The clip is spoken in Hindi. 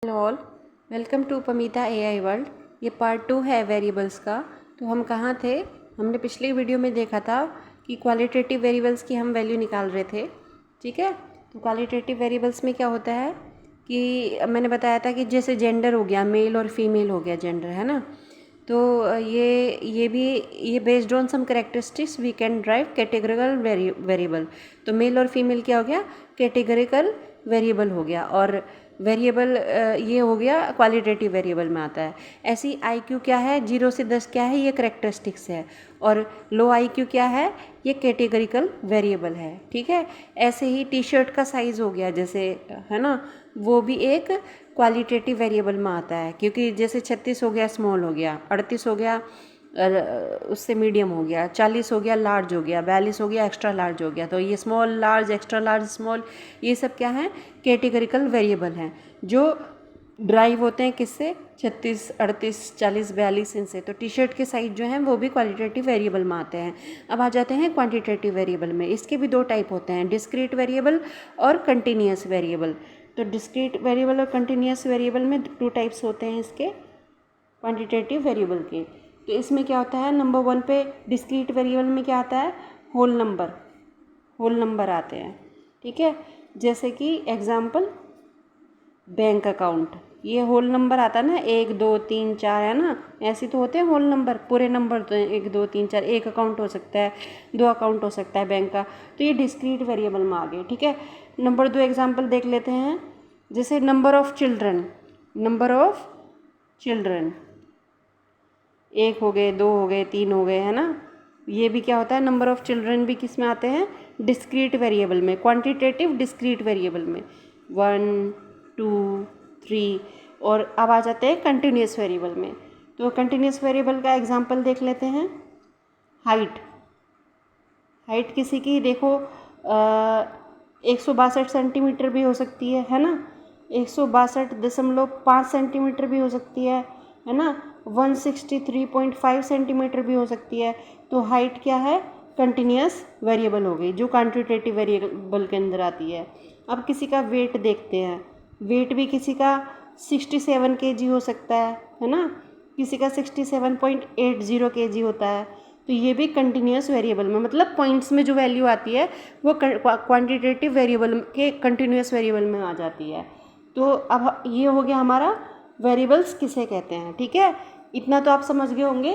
Hello all, welcome to Pamita AI world. ये पार्ट 2 है वेरिएबल्स का। तो हम कहाँ थे? हमने पिछली वीडियो में देखा था कि क्वालिटेटिव वेरिएबल्स की हम वैल्यू निकाल रहे थे। ठीक है, तो क्वालिटेटिव वेरिएबल्स में क्या होता है कि मैंने बताया था कि जैसे जेंडर हो गया, मेल और फीमेल हो गया जेंडर, है ना। तो ये based on some characteristics we can drive categorical variable. तो मेल और फीमेल क्या हो गया? कैटेगरिकल वेरिएबल हो गया। और वेरिएबल ये हो गया क्वालिटेटिव वेरिएबल में आता है। ऐसी IQ क्या है? 0 से 10 क्या है? ये करेक्टरिस्टिक्स है। और लो IQ क्या है? ये कैटेगरिकल वेरिएबल है। ठीक है, ऐसे ही टी शर्ट का साइज़ हो गया जैसे, है ना, वो भी एक क्वालिटेटिव वेरिएबल में आता है। क्योंकि जैसे 36 हो गया स्मॉल हो गया, 38 हो गया उससे मीडियम हो गया, 40 हो गया लार्ज हो गया, 42 हो गया एक्स्ट्रा लार्ज हो गया। तो ये small, large, extra large, small, ये सब क्या है? कैटेगरिकल वेरिएबल हैं जो ड्राइव होते हैं किससे? 36, 38, 40, 42 इनसे। तो टी शर्ट के साइज जो हैं वो भी क्वालिटेटिव वेरिएबल में आते हैं। अब आ जाते हैं क्वांटिटेटिव वेरिएबल में। इसके भी दो टाइप होते हैं, डिस्क्रीट वेरिएबल और कंटिन्यूअस वेरिएबल। तो डिस्क्रीट वेरिएबल और कंटिन्यूअस वेरिएबल में 2 टाइप्स होते हैं इसके क्वांटिटेटिव वेरिएबल के। तो इसमें क्या होता है, नंबर 1 पे डिस्क्रीट वेरिएबल में क्या आता है? होल नंबर आते हैं। ठीक है, जैसे कि एग्जाम्पल बैंक अकाउंट, ये होल नंबर आता है ना, 1 2 3 4, है ना। ऐसे तो होते हैं होल नंबर, पूरे नंबर तो 1 2 3 4। एक अकाउंट हो सकता है, 2 अकाउंट हो सकता है बैंक का। तो ये डिस्क्रीट वेरिएबल में आ गए। ठीक है, नंबर 2 एग्जाम्पल देख लेते हैं। जैसे नंबर ऑफ चिल्ड्रन, 1 हो गए, 2 हो गए, 3 हो गए, है ना। ये भी क्या होता है? नंबर ऑफ चिल्ड्रन भी किस में आते हैं? डिस्क्रीट वेरिएबल में, क्वांटिटेटिव डिस्क्रीट वेरिएबल में, 1 2 3। और अब आ जाते हैं कंटिन्यूअस वेरिएबल में। तो कंटिन्यूअस वेरिएबल का एग्जांपल देख लेते हैं। हाइट किसी की देखो 162 सेंटीमीटर भी हो सकती है ना। 162.5 सेंटीमीटर भी हो सकती है ना। 163.5 सेंटीमीटर भी हो सकती है। तो हाइट क्या है? कंटिन्यूअस वेरिएबल हो गई, जो क्वांटिटेटिव वेरिएबल के अंदर आती है। अब किसी का वेट देखते हैं। वेट भी किसी का 67 kg हो सकता है ना। किसी का 67.80 kg होता है। तो ये भी कंटिन्यूअस वेरिएबल में, मतलब पॉइंट्स में जो वैल्यू आती है वो क्वांटिटेटिव वेरिएबल के कंटिन्यूअस वेरिएबल में आ जाती है। तो अब ये हो गया हमारा वेरिएबल्स किसे कहते हैं। ठीक है, इतना तो आप समझ गए होंगे